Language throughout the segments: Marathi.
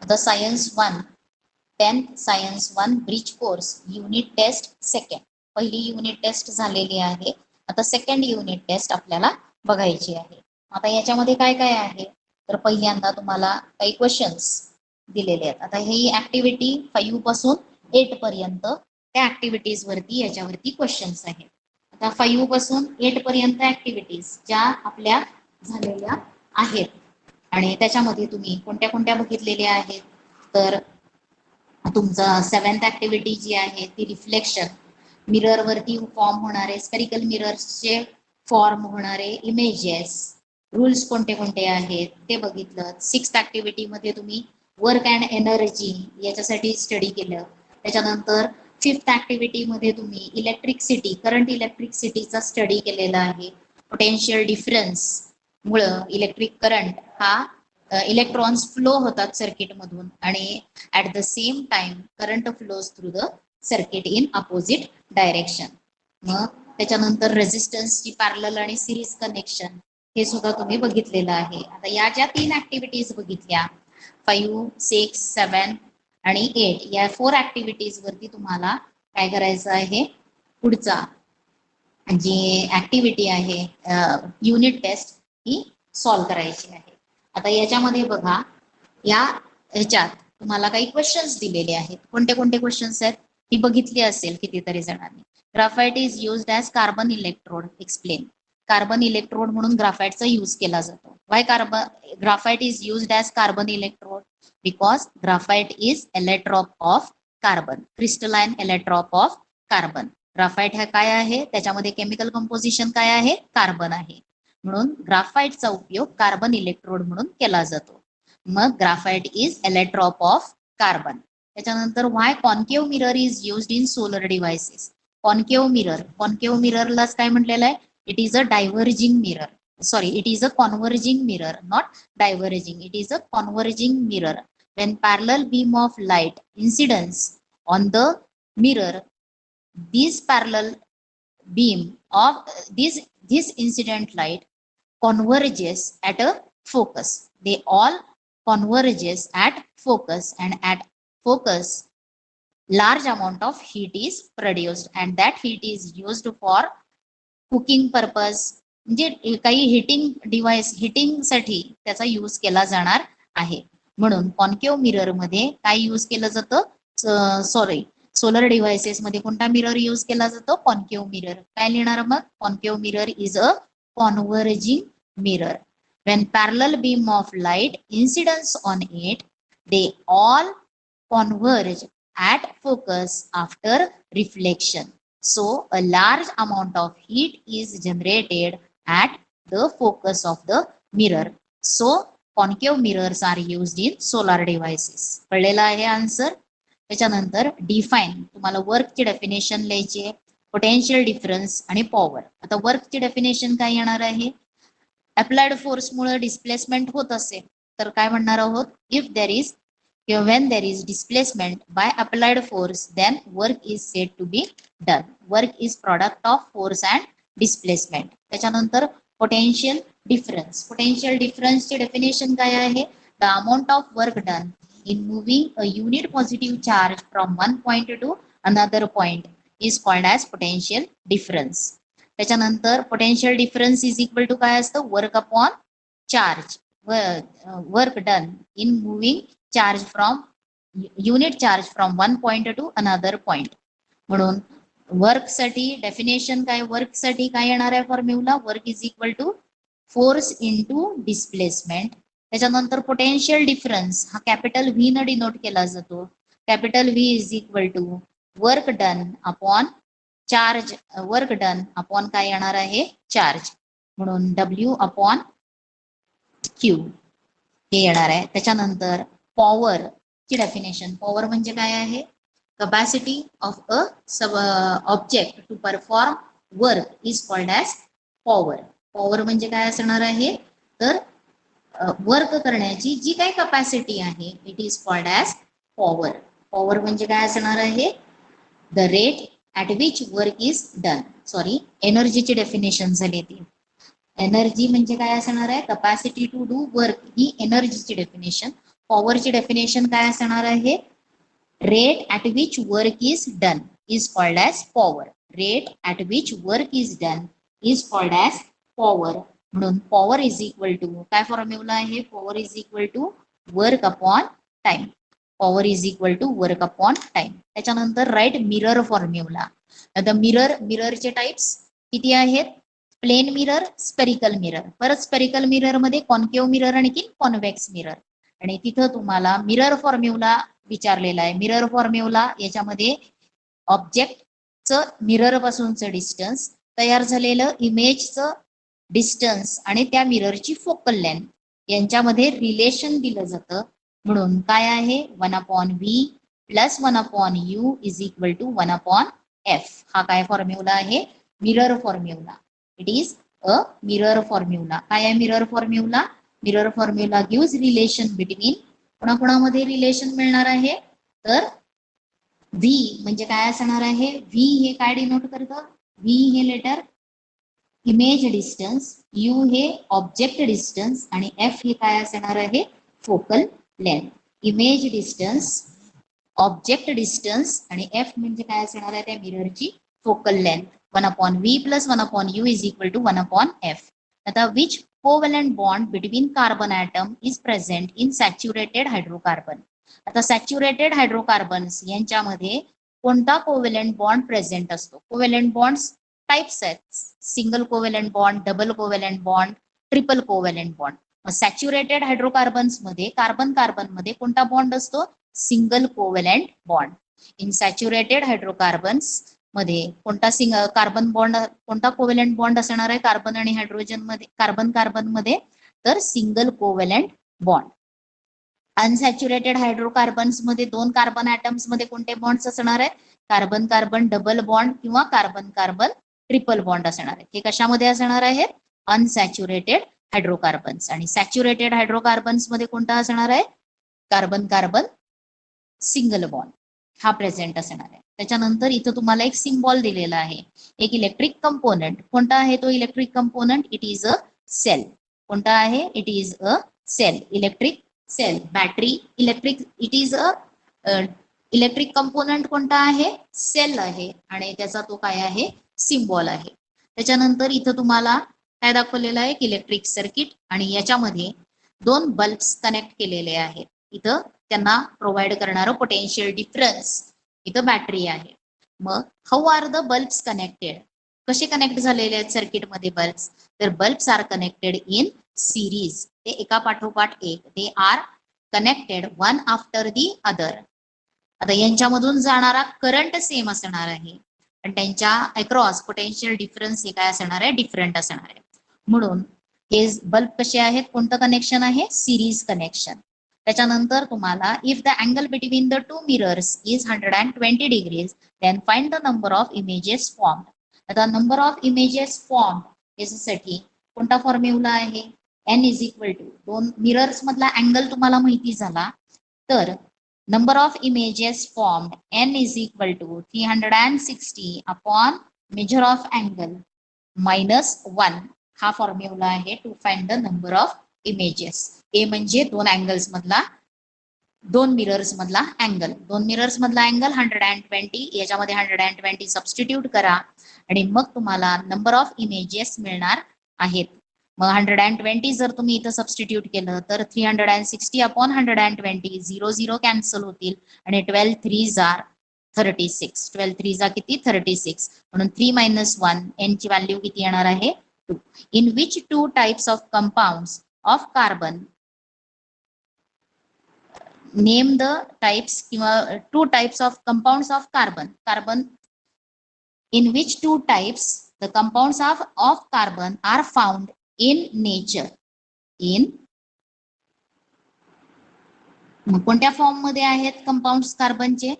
आता science 1 10th science 1 bridge course unit test second. पहिली युनिट टेस्ट झालेली आहे. आता सेकंड युनिट टेस्ट आपल्याला बघायची आहे. आता याच्यामध्ये काय काय आहे तर पहिल्यांदा तुम्हाला काही क्वेश्चन्स दिलेले आहेत. आता ही ऍक्टिव्हिटी 5 पासून 8 पर्यंत त्या ऍक्टिव्हिटीज वरती याच्यावरती क्वेश्चन्स आहेत. आता 5 पासून 8 पर्यंत ऍक्टिव्हिटीज ज्या आपल्या झालेल्या आहेत आणि त्याच्यामध्ये तुम्ही कोणत्या कोणत्या बघितलेल्या आहेत तर तुमचा 7th ऍक्टिव्हिटी जी आहे ती रिफ्लेक्शन, मिरर वरती फॉर्म होणारे स्फेरिकल मिरर्सचे फॉर्म होणारे इमेजेस, रूल्स कोणते कोणते आहेत ते बघितलं. 6th ऍक्टिव्हिटी मध्ये तुम्ही वर्क अँड एनर्जी याच्यासाठी स्टडी केलं. त्याच्यानंतर 5th ऍक्टिव्हिटी मध्ये तुम्ही इलेक्ट्रिसिटी, करंट इलेक्ट्रिसिटीचा स्टडी केलेला आहे. पोटेन्शियल डिफरन्स मुळे इलेक्ट्रिक करंट हा इलेक्ट्रॉन्स फ्लो होतात सर्किट मधून आणि at the same time current flows through the circuit in opposite direction. मग त्याच्यानंतर रेझिस्टन्सची पॅरलल आणि सिरीज कनेक्शन हे सुद्धा तुम्ही बघितलेलं आहे. आता या ज्या 3 ऍक्टिव्हिटीज बघितल्या 5, 6, 7 आणि 8 या 4 ऍक्टिव्हिटीज वरती तुम्हाला काय करायचं आहे पुढचा जी ऍक्टिव्हिटी आहे युनिट टेस्ट ही सॉल्व्ह करायची आहे. आता याच्यामध्ये बघा या ह्याच्यात तुम्हाला काही क्वेश्चन्स दिलेले आहेत. कोणते कोणते क्वेश्चन्स आहेत ती बघितली असेल कितीतरी जणांनी. Graphite is used as carbon electrode. Explain. Carbon electrode म्हणून ग्राफाइटचा यूज केला जातो. Why graphite is used as carbon electrode because graphite is allotrope of carbon, crystalline allotrope of carbon. Graphite हा काय आहे त्याच्यामध्ये केमिकल कंपोजिशन काय आहे कार्बन आहे म्हणून ग्राफाइटचा उपयोग कार्बन इलेक्ट्रोड म्हणून केला जातो. मग graphite is allotrope of carbon. त्याच्यानंतर why concave mirror is used in solar devices. Concave मिररलाच काय म्हटलेलं आहे it is a diverging mirror. Sorry it is a converging mirror, not diverging. It is a converging mirror. when parallel beam of light incidence on the mirror, this parallel beam of this incident light converges at a focus. They all converges at focus and at focus large amount of heat is produced and that heat is used for cooking purpose. म्हणजे काही हिटिंग डिव्हाइस हिटिंग साठी त्याचा यूज केला जाणार आहे. म्हणून कॉन्केव्ह मिरर मध्ये काय यूज केलं जातं सॉरी सोलर डिव्हाइसेस मध्ये कोणता मिरर यूज केला जातो कॉन्केव्ह मिरर. काय लिहिणार मग concave mirror is a converging mirror. when parallel beam of light incidence on it, they all converge at focus after reflection. So a large amount of heat is generated at the focus of the mirror. So concave mirrors are used in solar devices. कळलेला आहे आन्सर. त्याच्यानंतर डिफाईन तुम्हाला वर्कची डेफिनेशन लिहायची आहे. पोटेन्शियल डिफरन्स आणि पॉवर. आता वर्कची डेफिनेशन काय येणार आहे अप्लाइड फोर्स मुळे डिस्प्लेसमेंट होत असेल तर काय म्हणणार आहोत if there is when there is displacement by applied force then work is said to be done. Work is product of force and displacement. त्याच्यानंतर potential difference. Potential difference ची डेफिनेशन काय आहे the amount of work done in moving a unit positive charge from one point to another point is called as potential difference. त्याच्यानंतर potential difference is equal to काय असतं work upon charge. Work done in moving charge from unit charge from one point to another point. म्हणून वर्क साठी डेफिनेशन काय वर्क साठी काय येणार आहे formula work is equal to force into displacement. त्याच्यानंतर पोटेन्शियल डिफरन्स हा कॅपिटल व्ही न डिनोट केला जातो. Capital V is equal to work done upon charge. Work done upon काय येणार आहे चार्ज म्हणून डब्ल्यू अपॉन क्यू हे येणार आहे. त्याच्यानंतर पॉवर ची डेफिनेशन पॉवर म्हणजे काय आहे capacity of a object to perform work is called as power. Power म्हणजे काय असणार आहे तर वर्क करण्याची जी काही कपॅसिटी आहे it is called as power. Power म्हणजे काय असणार आहे the rate at which work is done. Sorry एनर्जीची डेफिनेशन झाली ती. एनर्जी म्हणजे काय असणार आहे कपॅसिटी टू डू वर्क ही एनर्जीची डेफिनेशन. पॉवरची डेफिनेशन काय असणार आहे? Rate at which work is done is called as power. Rate at which work is done is called as power. म्हणून पॉवर इज इक्वल टू काय फॉर्म्युला आहे? Power is equal to work upon time. Power is equal to work upon time. त्याच्यानंतर राईट मिरर फॉर्म्युला. आता मिररचे टाइप्स किती आहेत? Plane mirror, spherical mirror. परत स्पेरिकल मिरर मध्ये कॉन्केव्ह मिरर आणखी कॉन्व्हेक्स मिरर. आणि तिथं तुम्हाला मिरर फॉर्म्युला विचारलेला आहे. मिरर फॉर्म्युला याच्यामध्ये ऑब्जेक्टचं मिरर पासूनचं डिस्टन्स, तयार झालेलं इमेजचं डिस्टन्स आणि त्या मिररची फोकल लेंथ यांच्यामध्ये रिलेशन दिलं जातं. म्हणून काय आहे? 1/v plus 1/u is equal to 1/f. हा काय फॉर्म्युला आहे? Mirror formula. It is a mirror formula. काय आहे mirror formula? Mirror formula gives relation between कोणाकोणामध्ये रिलेशन मिळणार आहे? तर व्ही म्हणजे काय असणार आहे? व्ही हे काय डिनोट करतं? व्ही हे लेटर इमेज डिस्टन्स, यू हे ऑब्जेक्ट डिस्टन्स आणि एफ हे काय असणार आहे? Focal length. Image distance, object distance आणि एफ म्हणजे काय असणार आहे? त्या मिररची focal length. 1/v plus 1/u is equal to 1/f. आता which covalent bond between carbon atom is present in saturated hydrocarbon. आता सॅच्युरेटेड हायड्रोकार्बन्स यांच्यामध्ये कोणता कोव्हॅलंट बॉन्ड प्रेझेंट असतो? कोव्हॅलंट बॉन्ड्स टाइप्स आहेत. Single covalent bond, double covalent bond, triple covalent bond. Saturated hydrocarbons मध्ये कार्बन कार्बन मध्ये कोणता बॉन्ड असतो? Single covalent bond. In saturated hydrocarbons मध्ये कोणता कार्बन बॉन्ड, कोणता कोव्हॅलंट बॉन्ड असणार आहे कार्बन आणि हायड्रोजन मध्ये, कार्बन कार्बन मध्ये? तर single covalent bond. Unsaturated hydrocarbons मध्ये दोन कार्बन ॲटम्स मध्ये कोणते बॉन्ड्स असणार आहेत? कार्बन कार्बन डबल बॉन्ड किंवा कार्बन कार्बन ट्रिपल बॉन्ड असणार आहे. हे कशामध्ये असणार आहेत? Unsaturated hydrocarbons. आणि सॅच्युरेटेड हायड्रोकार्बन्स मध्ये कोणता असणार आहे? कार्बन कार्बन सिंगल बॉन्ड हा प्रेझेंट असणार आहे. त्याच्यानंतर इथं तुम्हाला एक सिम्बॉल दिलेला आहे, एक इलेक्ट्रिक कंपोनंट. कोणता आहे तो electric component? It is a cell. कोणता आहे? It is a cell. Electric cell. Battery electric, it is a electric component कोणता आहे? सेल आहे. आणि त्याचा तो काय आहे? सिम्बॉल आहे. त्याच्यानंतर इथं तुम्हाला काय दाखवलेलं आहे? Electric circuit. आणि याच्यामध्ये दोन बल्ब्स कनेक्ट केलेले आहेत. इथं त्यांना प्रोव्हाइड करणारं पोटेन्शियल डिफरन्स इथं बॅटरी आहे. मग how are the bulbs connected? कसे कनेक्ट झालेले आहेत सर्किटमध्ये बल्ब्स? तर bulbs are connected in series. ते एका पाठोपाठ एक. They are connected one after the other. आता यांच्यामधून जाणारा करंट सेम असणार आहे, पण त्यांच्या अक्रॉस पोटेन्शियल डिफरन्स हे काय असणार आहे? डिफरंट असणार आहे. म्हणून हे बल्ब कसे आहेत? कोणतं कनेक्शन आहे? Series connection. त्याच्यानंतर तुम्हाला if the angle between the two mirrors is 120 degrees then find the number of images form. आता नंबर ऑफ इमेजेस फॉर्म याच्यासाठी कोणता फॉर्म्युला आहे? एन इज इक्वल टू, दोन मिरर्स मधला अँगल तुम्हाला माहिती झाला तर number of images formed n is equal to 360 upon measure of angle minus 1 हा फॉर्म्युला आहे to find the number of images. A म्हणजे दोन अँगल्स मधला, दोन मिरर्स मधला अँगल. दोन मिरर्स मधला अँगल 120, याच्यामध्ये 120 सबस्टिट्यूट करा आणि मग तुम्हाला नंबर ऑफ इमेजेस मिळणार आहेत. मग 120 जर तुम्ही इथं सबस्टिट्यूट केलं तर 360 अपॉन 120 0 0 कॅन्सल होतील आणि 12 3 आर 36. 12 3 जा किती? 36. म्हणून 3 - 1 एन ची व्हॅल्यू किती येणार आहे? 2. In which two types of compounds of carbon name the types किंवा two types of compounds of carbon. Carbon in which two types the compounds of carbon are found in nature. in कोणत्या फॉर्म मध्ये आहेत कंपाऊंड्स कार्बनचे?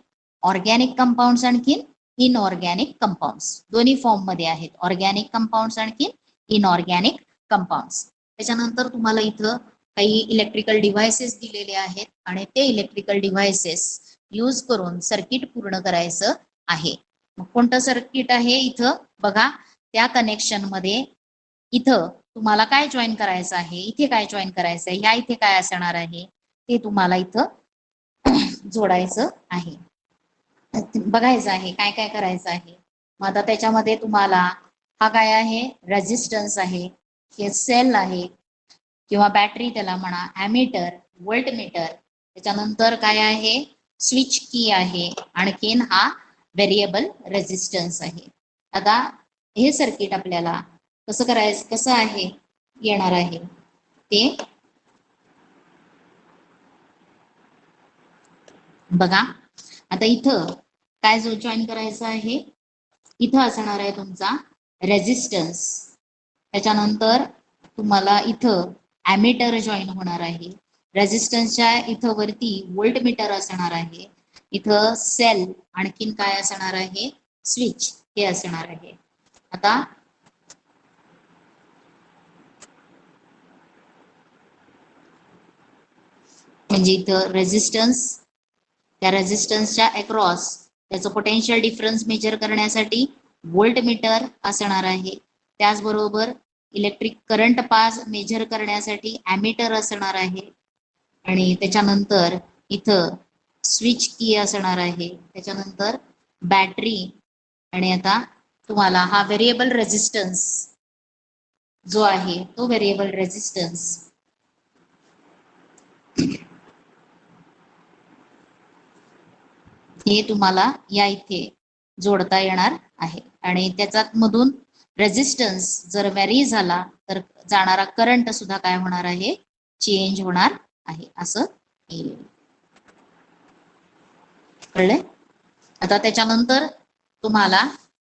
ऑर्गॅनिक कंपाऊंड्स आणखी इनऑर्गॅनिक कंपाऊंड्स. दोन्ही फॉर्म मध्ये आहेत, ऑर्गॅनिक कंपाऊंड्स आणखी इनऑर्गॅनिक कंपाऊंड्स. त्याच्यानंतर तुम्हाला इथं काही इलेक्ट्रिकल डिव्हाइसेस दिलेले आहेत आणि ते इलेक्ट्रिकल डिव्हाइसेस यूज करून सर्किट पूर्ण करायचं आहे. मग कोणतं सर्किट आहे? इथं बघा त्या कनेक्शन मध्ये इथं तुम्हाला काय जॉईन करायचं आहे, इथे काय जॉईन करायचं आहे, ह्या इथे काय असणार आहे? ते तुम्हाला इथं जोडायचं आहे, बघायचं आहे काय काय करायचं आहे. मग आता त्याच्यामध्ये तुम्हाला हा काय आहे, रेजिस्टन्स आहे, हे सेल आहे किंवा बॅटरी त्याला म्हणा, ॲमीटर, व्होल्टमीटर, त्याच्यानंतर काय आहे, स्विच की आहे, आणखीन हा व्हेरिएबल रेजिस्टन्स आहे. आता हे सर्किट आपल्याला कसं करायचं, कसं आहे येणार आहे ते बघा. आता इथं काय जो जॉईन करायचं आहे, इथं असणार आहे तुमचा रेजिस्टन्स, त्याच्यानंतर तुम्हाला इथं ॲमीटर जॉईन होणार आहे, रेजिस्टन्सच्या इथं वरती व्होल्टमीटर असणार आहे, इथं सेल, आणखीन काय असणार आहे, स्विच हे असणार आहे. आता म्हणजे इथं रेजिस्टन्स, त्या रेजिस्टन्सच्या अक्रॉस त्याचं पोटेन्शियल डिफरन्स मेजर करण्यासाठी व्होल्टमीटर असणार आहे, त्याचबरोबर इलेक्ट्रिक करंट पास मेजर करण्यासाठी ॲमीटर असणार आहे, आणि त्याच्यानंतर इथं स्विच की असणार आहे, त्याच्यानंतर बॅटरी, आणि आता तुम्हाला हा व्हेरिएबल रेजिस्टन्स जो आहे तो व्हेरिएबल रेजिस्टन्स हे तुम्हाला या इथे जोडता येणार आहे, आणि त्याच्यात मधून रेजिस्टन्स जर व्हॅरी झाला तर जाणारा करंट सुद्धा काय होणार आहे, चेंज होणार आहे, असं येईल. कळलंय. आता त्याच्यानंतर तुम्हाला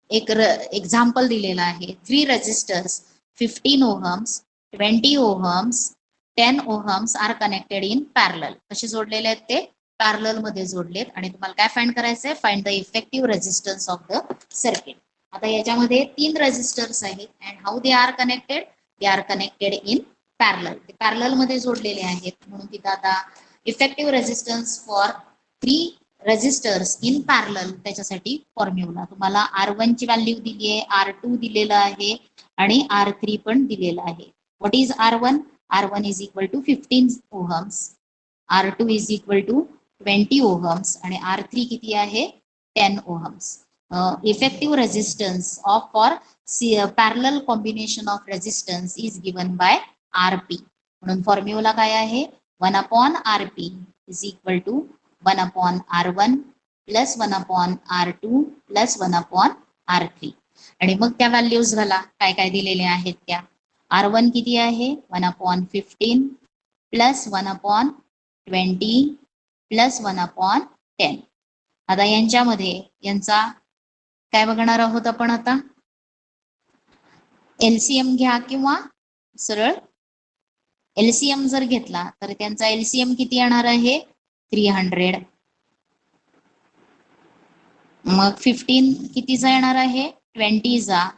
एक एक्झाम्पल दिलेला आहे, 3 resistors 15 ohms, 20 ohms, 10 ohms are connected in parallel. कसे जोडलेले आहेत ते, पॅरलल मध्ये जोडलेत, आणि तुम्हाला काय फाइंड करायचंय, find the effective resistance of the circuit. आता याच्यामध्ये 3 रेजिस्टर्स आहेत, and how they are connected, they are connected in parallel, ते पॅरलल मध्ये जोडलेले आहेत, म्हणून तिथं आता effective resistance for 3 resistors in parallel, त्याच्यासाठी फॉर्म्युला तुम्हाला R1 ची व्हॅल्यू दिली आहे, R2 दिलेलं आहे, आणि R3 पण दिलेलं आहे. What is R1? R1 is equal to 15 ohms, R2 is equal to 20 ohms, आणि R3 किती आहे, 10 ohms. Effective resistance of for parallel combination of resistance is given by RP. म्हणून फॉर्म्युला काय आहे, 1/RP is equal to 1/R1 plus 1/R2 plus 1/R3. आणि मग त्या व्हॅल्यूज घाला काय काय दिलेल्या आहेत त्या. R1 किती आहे, 1/15 प्लस 1/20 प्लस 1/10. आता यांच्यामध्ये यांचा काय बघणार आहोत आपण, आता एलसीएम घ्या, किंवा सरळ एलसीएम जर घेतला तर त्यांचा एलसीएम किती येणार आहे, 300. मग 15 कितीचा येणार आहे, 20चा,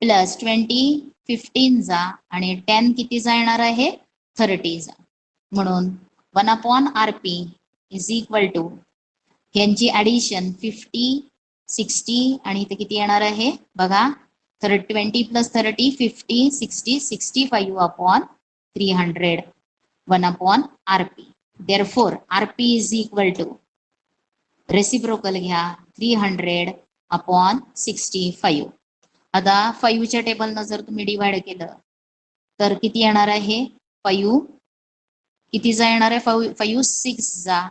प्लस 20 15चा, आणि 10 कितीचा येणार आहे, 30चा. म्हणून 1/RP इज इक्वल टू यांची ऍडिशन 50 60, आणि इथे किती येणार आहे बघा, 20 plus 30 50 60 65/300 1/RP. Therefore RP is equal to, reciprocal घ्या, 300/65. आता 5 च्या टेबलनं जर तुम्ही डिवाइड केलं तर किती येणार आहे, 5 कितीचा येणार आहे, 5 6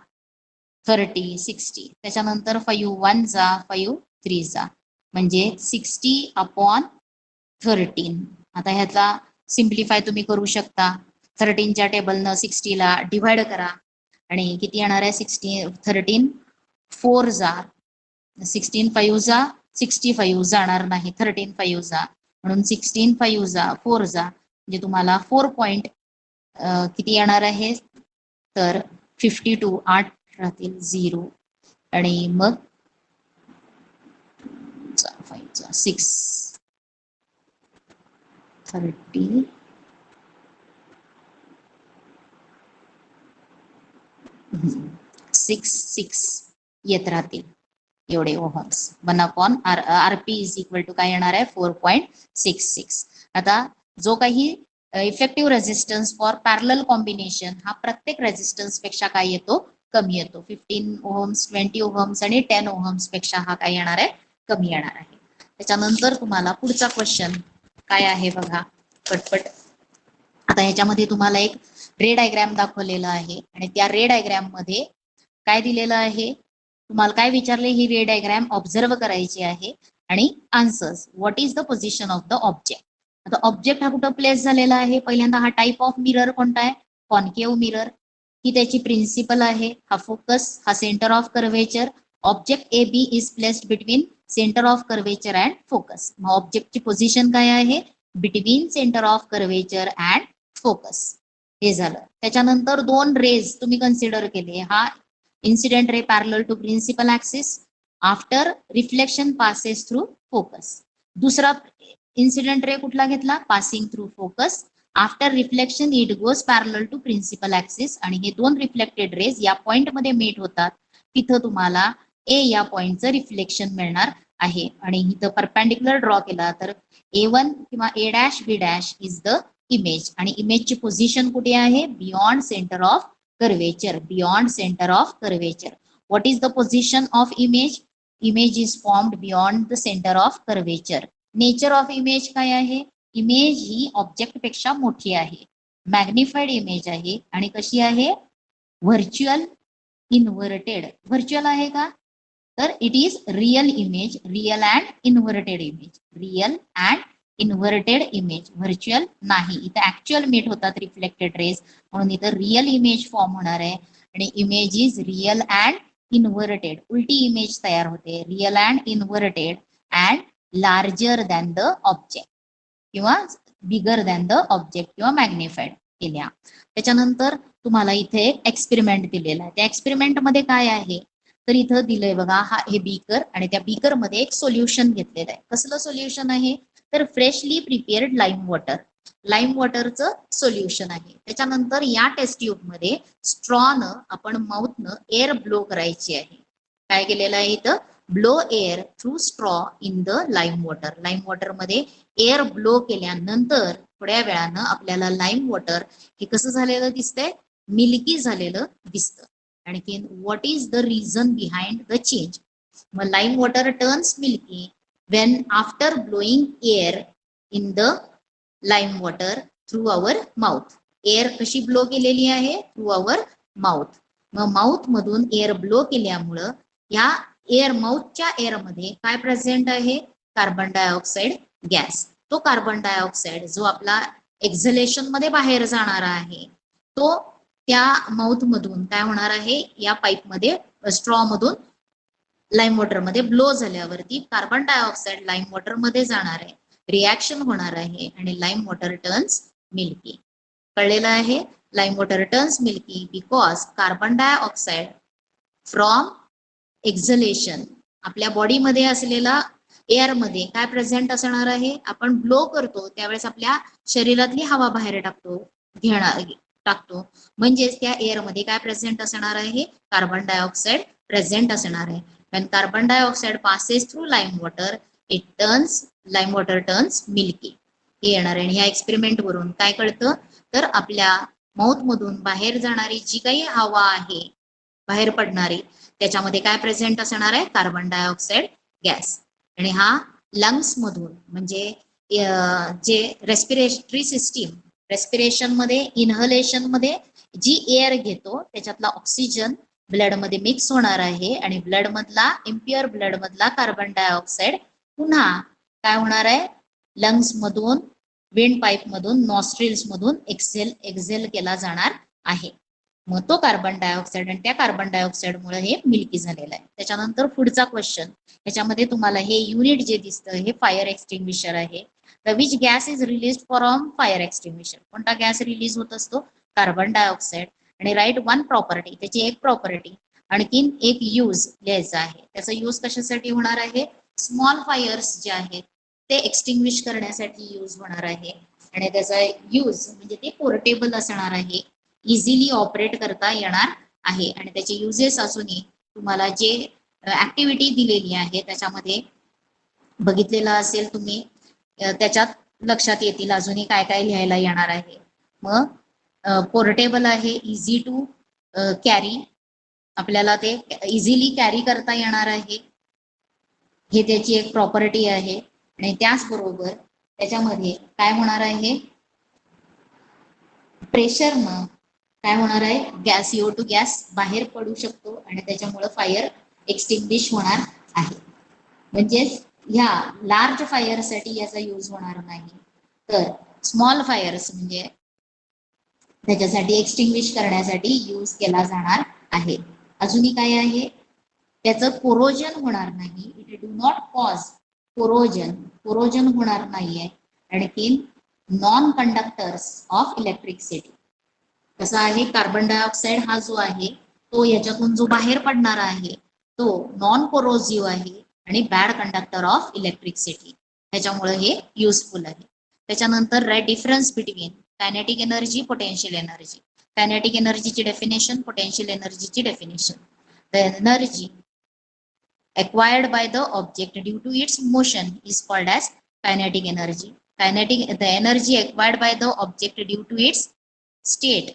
30 60, त्याच्यानंतर 5 1 5 3 म्हणजे 60/13. आता ह्याचा सिम्प्लिफाय तुम्ही करू शकता, 13च्या टेबलनं 60ला डिवाइड करा, आणि किती येणार आहे, 13 4 16 5 65 जाणार नाही, 13 5 म्हणून 16 5 4 म्हणजे तुम्हाला 4 पॉइंट किती येणार आहे, तर 52 8 राहतील 0, आणि मग 5 6 30 6 येत राहतील एवढे ohms. 1/RP is equal to काय येणार आहे, 4.66. आता जो काही effective resistance for parallel combination हा प्रत्येक रेझिस्टन्स पेक्षा काय येतो, कमी येतो. 15 ओहम्स, 20 ओहम्स आणि 10 ओहम्स पेक्षा हा काय येणार आहे, कमी येणार आहे. त्याच्यानंतर तुम्हाला पुढचा क्वेश्चन काय आहे बघा पटपट. आता ह्याच्यामध्ये तुम्हाला एक रे डायग्राम दाखवलेला आहे आणि त्या रे डायग्राम मध्ये काय दिलेलं आहे, तुम्हाला काय विचारले, ही रे डायग्राम ऑब्झर्व करायची आहे आणि answers what is the position of the object. आता ऑब्जेक्ट हा कुठं प्लेस झालेला आहे, पहिल्यांदा हा टाइप ऑफ मिरर कोणता आहे, कॉन्केव्ह मिरर, ही त्याची प्रिन्सिपल आहे. हा फोकस, हा centre of curvature. Object A B is placed between centre of curvature and focus. मग ऑब्जेक्टची पोझिशन काय आहे, between centre of curvature and focus. हे झालं. त्याच्यानंतर दोन रेज तुम्ही कन्सिडर केले, हा incident ray parallel to principal axis after reflection passes through focus. दुसरा incident ray कुठला घेतला, passing through focus after reflection it goes parallel to principal axis. आणि हे दोन रिफ्लेक्टेड रेज या पॉइंट मध्ये मेट होतात, तिथं तुम्हाला ए या पॉइंटचं रिफ्लेक्शन मिळणार आहे. आणि इथं परपेंडिक्युलर ड्रॉ केला तर A1 किंवा A dash B dash is the image. आणि इमेजची पोझिशन कुठे आहे, beyond centre of curvature, beyond center of curvature. What is the position of image? Image is formed beyond the center of curvature. Nature of image काय आहे, इमेज ही ऑब्जेक्ट पेक्षा मोठी आहे, मॅग्निफाईड इमेज आहे आणि कशी आहे, व्हर्च्युअल इन्व्हर्टेड. व्हर्च्युअल आहे का, तर it is real image, real and inverted image, real and inverted image, virtual नाही. इथे ऍक्च्युअल मीट होतात रिफ्लेक्टेड रेज, म्हणून इथं रियल इमेज फॉर्म होणार आहे. आणि image is real and inverted, उलटी इमेज तयार होते, real and inverted and larger than the object किंवा बिगर दॅन द ऑब्जेक्ट किंवा मॅग्निफाईड केल्या. त्याच्यानंतर तुम्हाला इथे एक एक्सपेरिमेंट दिलेला आहे. त्या एक्सपेरिमेंट मध्ये काय आहे, तर इथं दिलंय बघा, हा हे बीकर आणि त्या बीकर मध्ये एक सोल्युशन घेतलेलं आहे. कसलं सोल्युशन आहे, तर freshly prepared lime water, lime वॉटरचं सोल्युशन आहे. त्याच्यानंतर या टेस्ट ट्यूब मध्ये स्ट्रॉनं आपण माउथनं एअर ब्लो करायची आहे. काय केलेलं आहे इथं, blow air through straw in the lime water. Lime water मध्ये एअर ब्लो केल्यानंतर थोड्या वेळानं आपल्याला लाईम वॉटर हे कसं झालेलं दिसतंय, मिल्की झालेलं दिसतं. आणखी what is the reason behind the change. मग lime water turns milky when after blowing air in the lime water through our mouth. Air कशी ब्लो केलेली आहे, थ्रू आवर माउथ. मग माउथ मधून एअर ब्लो केल्यामुळं या एअर, माउथच्या एअर मध्ये काय प्रेझेंट आहे, कार्बन डायऑक्साईड गॅस. तो कार्बन डायऑक्साईड जो आपला एक्झलेशन मध्ये बाहेर जाणार आहे, तो त्या माउथ मधून काय होणार आहे, या पाईप मध्ये स्ट्रॉ मधून लाईम वॉटर मध्ये ब्लो झाल्यावरती कार्बन डायऑक्साईड लाईम वॉटर मध्ये जाणार आहे, रिॲक्शन होणार आहे आणि लाईम वॉटर टर्न्स मिल्की. कळलेलं आहे, lime water turns milky because carbon dioxide from exhalation, आपल्या बॉडीमध्ये असलेला एअर मध्ये काय प्रेझेंट असणार आहे, आपण ब्लो करतो त्यावेळेस आपल्या शरीरातली हवा बाहेर टाकतो, म्हणजेच त्या एअर मध्ये काय प्रेझेंट असणार आहे, कार्बन डायऑक्साईड प्रेझेंट असणार आहे. when carbon dioxide passes through lime water lime water turns milky. हे येणार आहे. ह्या एक्सपेरिमेंट वरून काय कळतं, तर आपल्या माउथ मधून बाहेर जाणारी जी काही हवा आहे, बाहेर पडणारी, त्याच्यामध्ये काय प्रेझेंट असणार आहे, कार्बन डायऑक्साईड गॅस. आणि हा लंग्स मधून म्हणजे जे रेस्पिरेटरी सिस्टीम, रेस्पिरेशन मध्ये, इन्हलेशन मध्ये जी एअर घेतो त्याच्यातला ऑक्सिजन ब्लड मध्ये मिक्स होणार आहे आणि ब्लड मधला, इम्प्युअर ब्लड मधला कार्बन डायऑक्साईड पुन्हा काय होणार आहे, लंग्स मधून, विंड पाईप मधून, नॉस्ट्रिल्स मधून एक्झेल केला जाणार आहे. मग तो कार्बन डायऑक्साईड आणि त्या कार्बन डायऑक्साईड मुळे हे मिल्की झालेलं आहे. त्याच्यानंतर पुढचा क्वेश्चन, याच्यामध्ये तुम्हाला हे युनिट जे दिसतं हे फायर एक्सटिंग्विशर आहे. The which gas is release from fire extinguisher. कोणता गॅस रिलीज होत असतो, कार्बन डायऑक्साईड. आणि राईट वन प्रॉपर्टी, त्याची एक प्रॉपर्टी, आणखीन एक यूज लिहायचा आहे. त्याचा यूज कशासाठी होणार आहे, स्मॉल फायर्स जे आहेत ते एक्सटिंग्विश करण्यासाठी यूज होणार आहे. आणि त्याचा यूज म्हणजे ते पोर्टेबल असणार आहे, इझिली ऑपरेट करता येणार आहे. आणि त्याचे युजेस असूनही तुम्हाला जे ऍक्टिव्हिटी दिलेली आहे त्याच्यामध्ये बघितलेलं असेल तुम्ही, त्याच्यात लक्षात येतील, अजूनही काय काय लिहायला येणार आहे. मग पोर्टेबल आहे, इझी टू कॅरी, आपल्याला ते इझिली कॅरी करता येणार आहे, हे त्याची एक प्रॉपर्टी आहे. आणि त्याचबरोबर त्याच्यामध्ये काय होणार आहे, प्रेशरनं काय होणार आहे, गॅस CO2 गॅस बाहेर पडू शकतो आणि त्याच्यामुळे फायर एक्सटिंग्विश होणार आहे. म्हणजेच ह्या लार्ज फायरसाठी याचा यूज होणार नाही, तर स्मॉल फायर्स म्हणजे त्याच्यासाठी एक्सटिंग्विश करण्यासाठी यूज केला जाणार आहे. अजूनही काय आहे, त्याचं कोरोजन होणार नाही, it do not cause corrosion, corrosion होणार नाहीये. आणखीन नॉन कंडक्टर्स ऑफ इलेक्ट्रिसिटी, कसा आहे, कार्बन डायऑक्साईड हा जो आहे तो याच्यातून जो बाहेर पडणारा आहे तो नॉन कोरोजिव्ह आहे आणि बॅड कंडक्टर ऑफ इलेक्ट्रिसिटी, त्याच्यामुळे हे युजफुल आहे. त्याच्यानंतर difference between kinetic energy, potential energy. Kinetic एनर्जीची डेफिनेशन, पोटेन्शियल एनर्जीची definition. The energy acquired by the object due to its motion is called as kinetic energy. The energy acquired by the object due to its state,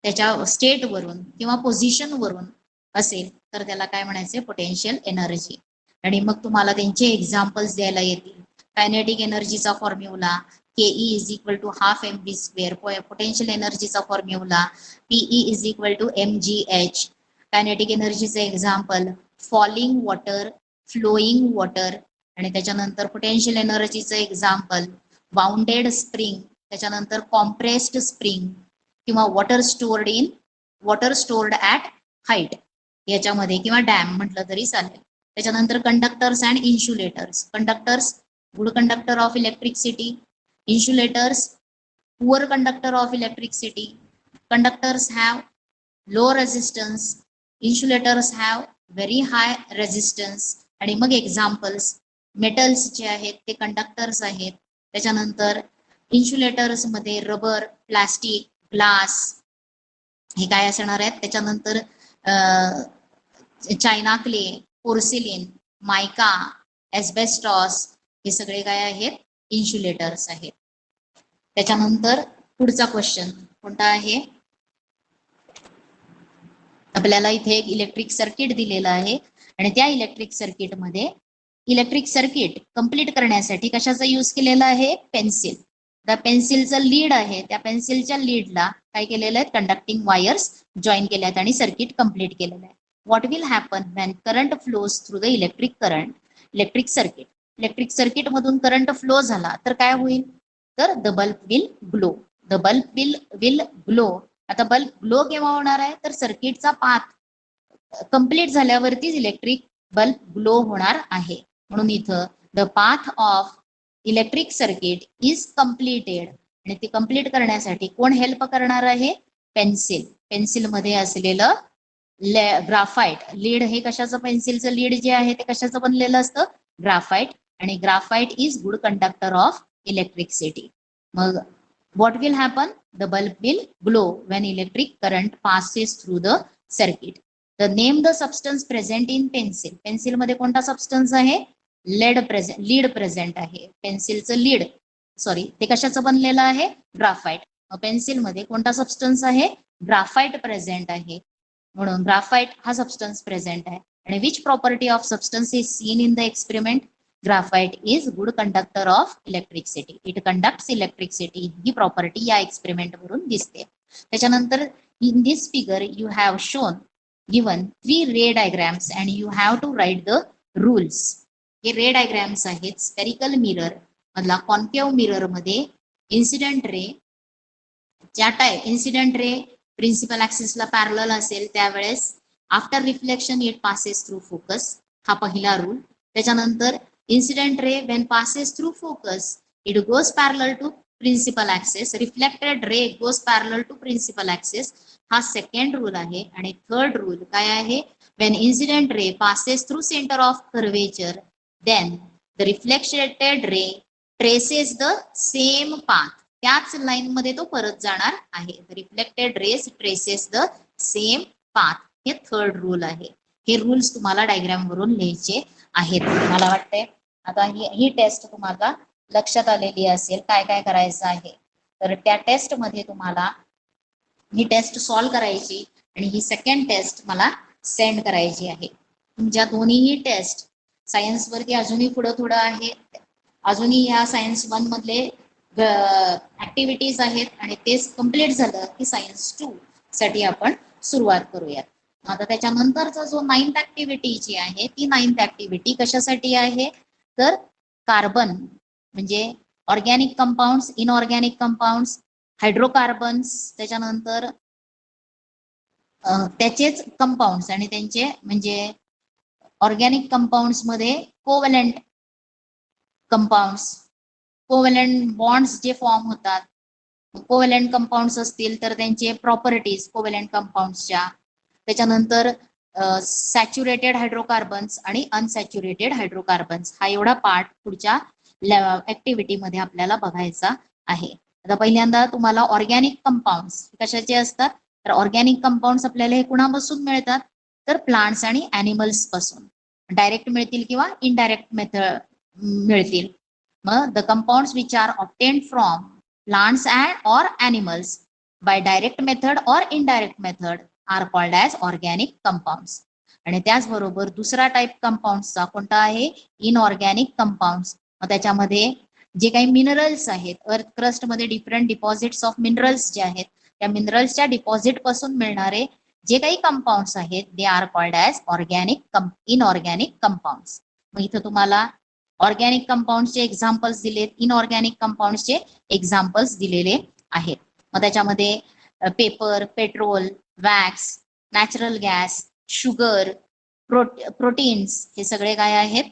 त्याच्या स्टेट वरून किंवा पोझिशन वरून असेल तर त्याला काय म्हणायचे, पोटेन्शियल एनर्जी. आणि मग तुम्हाला त्यांचे एक्झाम्पल्स द्यायला येतील. कायनेटिक एनर्जीचा formula KE is equal to half mv². Potential एनर्जीचा formula PE is equal to mgh. Kinetic एनर्जीचे example falling water, flowing water. आणि त्याच्यानंतर पोटेन्शियल एनर्जीचं एक्झाम्पल बाउंडेड स्प्रिंग, त्याच्यानंतर कॉम्प्रेस्ड स्प्रिंग किंवा वॉटर स्टोर्ड ऍट हाईट याच्यामध्ये, किंवा डॅम म्हटलं तरी चालेल. त्याच्यानंतर conductors and insulators. Conductors good conductor of electricity, insulators poor conductor of electricity. Conductors have low resistance, insulators have very high resistance. आणि मग एक्झाम्पल्स मेटल्स जे आहेत ते कंडक्टर्स आहेत. त्याच्यानंतर इन्सुलेटर्स मध्ये रबर, प्लास्टिक, ग्लास हे काय असणार आहेत. त्याच्यानंतर चायना क्ले, पोर्सिलिन, मायका, एस्बेस्टॉस हे सगळे काय आहेत, इन्सुलेटर्स आहेत. त्याच्यानंतर पुढचा क्वेश्चन कोणता आहे, आपल्याला इथे एक इलेक्ट्रिक सर्किट दिलेलं आहे आणि त्या इलेक्ट्रिक सर्किटमध्ये इलेक्ट्रिक सर्किट कंप्लीट करण्यासाठी कशाचा यूज केलेला आहे, पेन्सिल. त्या पेन्सिलचं लीड आहे, त्या पेन्सिलच्या लीडला काय केलेलं आहे, कंडक्टिंग वायर्स जॉईन केल्या आहेत आणि सर्किट कंप्लीट केलेलं आहे. What will happen when current flows through the electric circuit. Electric circuit मधून करंट फ्लो झाला तर काय होईल, तर the bulb will glow. The bulb will glow. आता बल्ब ग्लो केव्हा होणार आहे, तर सर्किटचा पाथ कंप्लीट झाल्यावरतीच इलेक्ट्रिक बल्ब ग्लो होणार आहे. म्हणून इथं the path of electric circuit is completed. आणि ते कम्प्लीट करण्यासाठी कोण हेल्प करणार आहे, पेन्सिल. पेन्सिल मध्ये असलेलं ग्राफाईट लीड, हे कशाचं, पेन्सिलचं लीड जे आहे ते कशाचं बनलेलं असतं, ग्राफाईट. आणि graphite is good conductor of electricity. मग what will happen, the bulb will glow when electric current passes through the circuit. The name the substance present in pencil. Pencil मध्ये कोणता सबस्टन्स आहे, लीड प्रेझेंट आहे. पेन्सिलचं लीड, सॉरी ते कशाचं बनलेलं आहे, ग्राफाईट. पेन्सिल मध्ये कोणता सबस्टन्स आहे, ग्राफाईट प्रेझेंट आहे. म्हणून ग्राफाईट हा सबस्टन्स प्रेझेंट आहे. आणि which property of substance is seen in the experiment, graphite is good conductor of electricity. It conducts electricity. ही प्रॉपर्टी या एक्सपेरिमेंट वरून दिसते. त्याच्यानंतर in this figure you have shown given 3 ray diagrams and you have to write the rules. हे रे डायग्राम्स आहेत. स्पेरिकल मिरर मधला कॉन्केव्ह मिरर मध्ये इन्सिडेंट रे, ज्या टाईप इन्सिडेंट रे प्रिन्सिपल ऍक्सिसला पॅरलल असेल त्यावेळेस after reflection it passes through focus, हा पहिला रूल. त्याच्यानंतर incident ray when passes through focus it goes parallel to principal axis, reflected ray goes parallel to principal axis, हा सेकंड रूल आहे. आणि थर्ड रूल काय आहे, when incident ray passes through center of curvature then the reflected ray traces the same path, त्याच लाईन मध्ये तो परत जाणार आहे. the reflected rays traces the same path, हे थर्ड रूल आहे. हे रूल्स तुम्हाला डायग्राम वरून लिहायचे आहेत. मला वाटतंय आता ही टेस्ट तुम्हाला लक्षात आलेली असेल काय काय करायचं आहे. तर त्या टेस्ट मध्ये तुम्हाला ही टेस्ट सॉल्व्ह करायची आणि ही सेकंड टेस्ट मला सेंड करायची आहे. तुमच्या दोन्हीही टेस्ट सायन्स वरती अजूनही पुढं थोडं आहे, अजूनही या सायन्स 1 मधले ऍक्टिव्हिटीज आहेत आणि ते कम्प्लीट झालं की सायन्स 2 साठी आपण सुरुवात करूयात. आता त्याच्यानंतरचा जो 9th ऍक्टिव्हिटी जी आहे ती 9th ऍक्टिव्हिटी कशासाठी आहे, तर कार्बन म्हणजे organic compounds, inorganic compounds, hydrocarbons, त्याच्यानंतर त्याचेच कंपाऊंड्स आणि त्यांचे म्हणजे ऑर्गॅनिक कंपाऊंड्स मध्ये कोव्हलंट कंपाऊंड्स, कोव्हलंट बॉन्ड्स जे फॉर्म होतात, कोव्हलंट कंपाऊंड्स असतील तर त्यांचे प्रॉपर्टीज कोव्हलंट कंपाऊंड्सच्या, त्याच्यानंतर सॅच्युरेटेड हायड्रोकार्बन्स आणि अनसॅच्युरेटेड हायड्रोकार्बन्स हा एवढा पार्ट पुढच्या ऍक्टिव्हिटी मध्ये आपल्याला बघायचा आहे. आता पहिल्यांदा तुम्हाला ऑर्गॅनिक कंपाऊंड्स कशाचे असतात, तर ऑर्गॅनिक कंपाऊंड्स आपल्याला हे कुणापासून मिळतात, तर प्लांट्स आणि ॲनिमल्स पासून डायरेक्ट मिळतील किंवा इनडायरेक्ट मेथड मिळतील. मग the compounds which are obtained from plants and or animals by direct method or indirect method are called as organic compounds. आणि त्याचबरोबर दुसरा टाईप कंपाऊंड्सचा कोणता आहे, इनऑर्गॅनिक कंपाऊंड्स. मग त्याच्यामध्ये जे काही मिनरल्स आहेत, अर्थ क्रस्ट मध्ये डिफरंट डिपॉझिट्स ऑफ मिनरल्स जे आहेत, त्या मिनरल्सच्या डिपॉझिट पासून मिळणारे जे काही कंपाऊंड्स आहेत they are called as organic inorganic compounds. मग इथं तुम्हाला ऑर्गॅनिक कंपाऊंड्सचे एक्झाम्पल्स दिलेत, इनऑर्गॅनिक कंपाऊंड्सचे एक्झाम्पल्स दिलेले आहेत. मग त्याच्यामध्ये paper, petrol, wax, natural gas, sugar, proteins हे सगळे काय आहेत,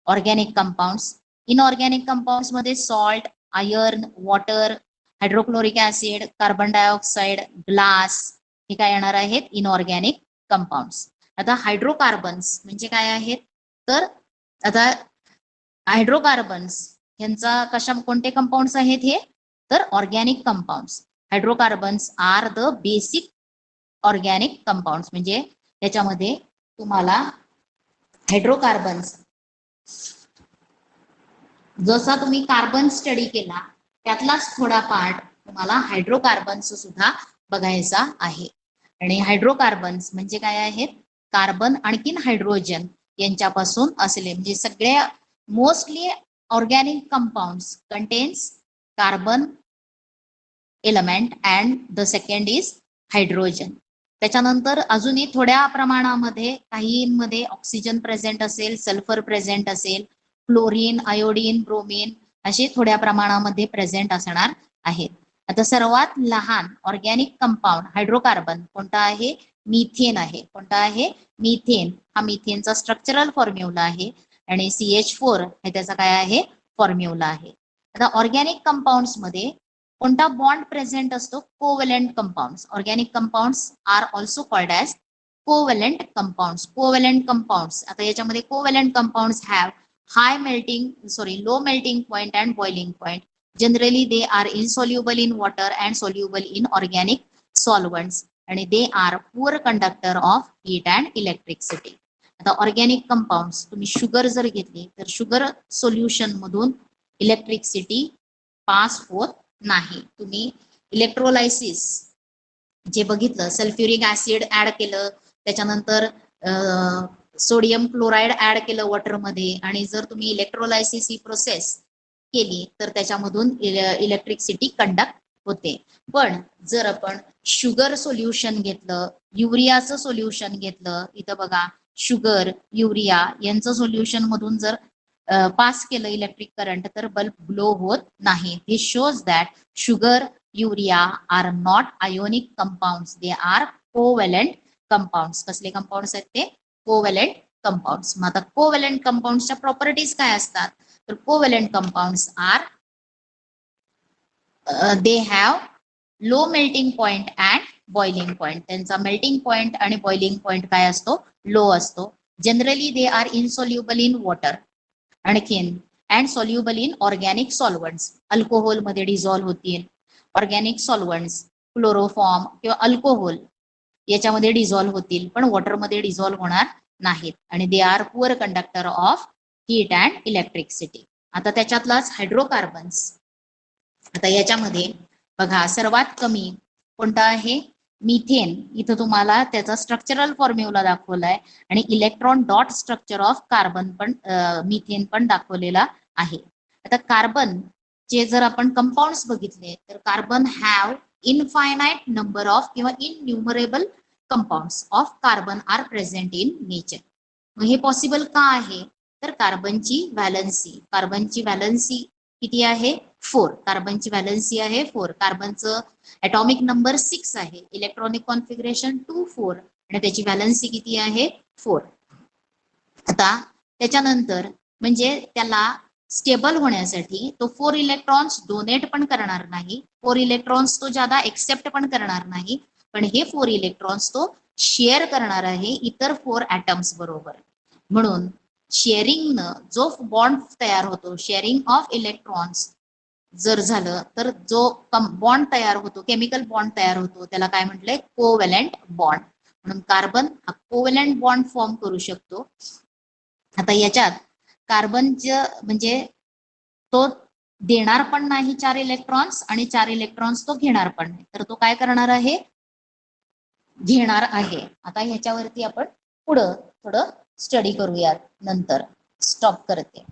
ऑर्गॅनिक कंपाऊंड्स. इनऑर्गॅनिक कंपाऊंड्स मध्ये salt, iron, water, hydrochloric acid, carbon dioxide, glass हे काय येणार आहेत, इनऑर्गॅनिक कंपाऊंड्स. आता हायड्रोकार्बन्स म्हणजे काय आहेत, तर आता हायड्रोकार्बन्स यांचा कोणते कंपाऊंड्स आहेत हे, तर organic compounds. Hydrocarbons are the basic organic compounds म्हणजे त्याच्यामध्ये तुम्हाला हायड्रोकार्बन्स जसा तुम्ही कार्बन स्टडी केला त्यातलाच थोडा पार्ट तुम्हाला हायड्रोकार्बन्स सुद्धा बघायचा आहे. आणि हायड्रोकार्बन्स म्हणजे काय आहेत, कार्बन आणखीन हायड्रोजन यांच्यापासून असले म्हणजे सगळ्या mostly organic compounds contains carbon element and the second is hydrogen. त्याच्यानंतर अजूनही थोड्या प्रमाणामध्ये काहींमध्ये ऑक्सिजन प्रेझेंट असेल, सल्फर प्रेझेंट असेल, क्लोरीन, आयोडीन, ब्रोमीन असे थोड्या प्रमाणामध्ये प्रेझेंट असणार आहेत. आता सर्वात लहान ऑर्गॅनिक कंपाऊंड हायड्रोकार्बन कोणता आहे, मिथेन आहे. कोणता आहे, मिथेन. हा मिथेनचा स्ट्रक्चरल फॉर्म्युला आहे आणि CH4 हे त्याचा काय आहे, फॉर्म्युला आहे. आता ऑर्गॅनिक कंपाऊंड्स मध्ये कोणता बॉन्ड प्रेझेंट असतो, covalent compounds. Organic compounds are also called as covalent compounds. Covalent compounds, आता याच्यामध्ये covalent compounds have low melting point and boiling point. Generally they are insoluble in water and soluble in organic solvents and they are poor conductor of heat and electricity. आता ऑर्गॅनिक कंपाऊंड्स तुम्ही शुगर जर घेतली तर शुगर सोल्युशन मधून इलेक्ट्रिसिटी पास होत नाही. तुम्ही इलेक्ट्रोलायसिस जे बघितलं, सल्फ्युरिक ऍसिड ऍड केलं, त्याच्यानंतर सोडियम क्लोराईड ऍड केलं वॉटरमध्ये आणि जर तुम्ही इलेक्ट्रोलायसिस ही प्रोसेस केली तर त्याच्यामधून इलेक्ट्रिसिटी कंडक्ट होते. पण जर आपण शुगर सोल्युशन घेतलं, युरियाचं सोल्युशन घेतलं, इथं बघा शुगर, युरिया यांचं सोल्युशन मधून जर पास केलं इलेक्ट्रिक करंट तर बल्ब ग्लो होत नाही. This shows that sugar, urea are not ionic compounds, they are covalent compounds. कसले कंपाऊंड्स आहेत ते, कोव्हलंट कंपाऊंड्स. मग आता कोव्हलंट कंपाऊंड्सच्या प्रॉपर्टीज काय असतात, तर covalent compounds are they have low melting point and boiling point. त्यांचा मेल्टिंग पॉइंट आणि बॉइलिंग पॉइंट काय असतो, लो असतो. Generally they are insoluble in water आणखीन and soluble in organic solvents. Alcohol मध्ये डिझॉल्व्ह होतील, ऑर्गॅनिक सॉल्वंट्स क्लोरोफॉर्म किंवा अल्कोहोल याच्यामध्ये डिझॉल्व्ह होतील पण वॉटरमध्ये डिझॉल्व्ह होणार नाहीत. आणि they are poor conductor of heat and electricity. आता त्याच्यातलाच हायड्रोकार्बन्स. आता याच्यामध्ये बघा सर्वात कमी कोणता आहे, मिथेन. इथं तुम्हाला त्याचा स्ट्रक्चरल फॉर्म्युला दाखवलाय आणि electron dot structure of carbon पण मिथेन पण दाखवलेला आहे. आता कार्बन चे जर आपण कंपाऊंड्स बघितले तर carbon have infinite number of किंवा innumerable compounds of carbon are present in nature. मग हे पॉसिबल का आहे, तर कार्बनची व्हॅलन्सी किती आहे, 4. कार्बनची व्हॅलन्सी आहे 4. कार्बनचं ॲटॉमिक नंबर 6 आहे, इलेक्ट्रॉनिक कॉन्फिगरेशन 2 4 आणि त्याची व्हॅलन्सी किती आहे 4. आता त्याच्यानंतर म्हणजे त्याला स्टेबल होण्यासाठी तो 4 इलेक्ट्रॉन्स डोनेट पण करणार नाही, 4 इलेक्ट्रॉन्स तो ज्यादा एक्सेप्ट पण करणार नाही, पण हे 4 इलेक्ट्रॉन्स तो शेअर करणार आहे इतर 4 ॲटम्स बरोबर. म्हणून शेअरिंगनं जो बॉन्ड तयार होतो, शेअरिंग ऑफ इलेक्ट्रॉन्स जर झालं तर जो बॉन्ड तयार होतो, केमिकल बॉन्ड तयार होतो, त्याला काय म्हटलंय, कोव्हॅलेंट बॉन्ड. म्हणून कार्बन हा कोव्हॅलेंट बॉन्ड फॉर्म करू शकतो. आता याच्यात कार्बनचं म्हणजे तो देणार पण नाही 4 इलेक्ट्रॉन्स आणि 4 इलेक्ट्रॉन्स तो घेणार पण नाही, तर तो काय करणार आहे, घेणार आहे. आता ह्याच्यावरती आपण पुढं थोडं स्टडी करूयात, नंतर स्टॉप करते.